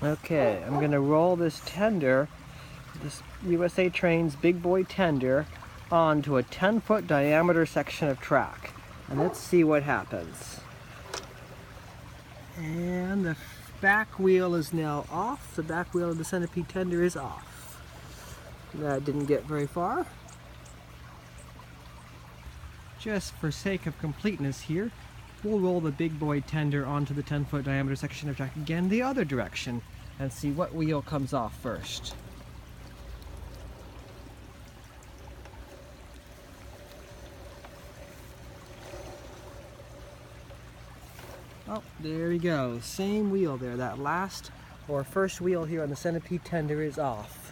Okay, I'm gonna roll this tender, this USA Trains big boy tender, onto a 10-foot diameter section of track. And let's see what happens. And the back wheel is now off. The back wheel of the centipede tender is off. That didn't get very far. Just for sake of completeness here, we'll roll the big boy tender onto the 10-foot diameter section of track again the other direction and see what wheel comes off first. Oh, there we go. Same wheel there. That last or first wheel here on the centipede tender is off.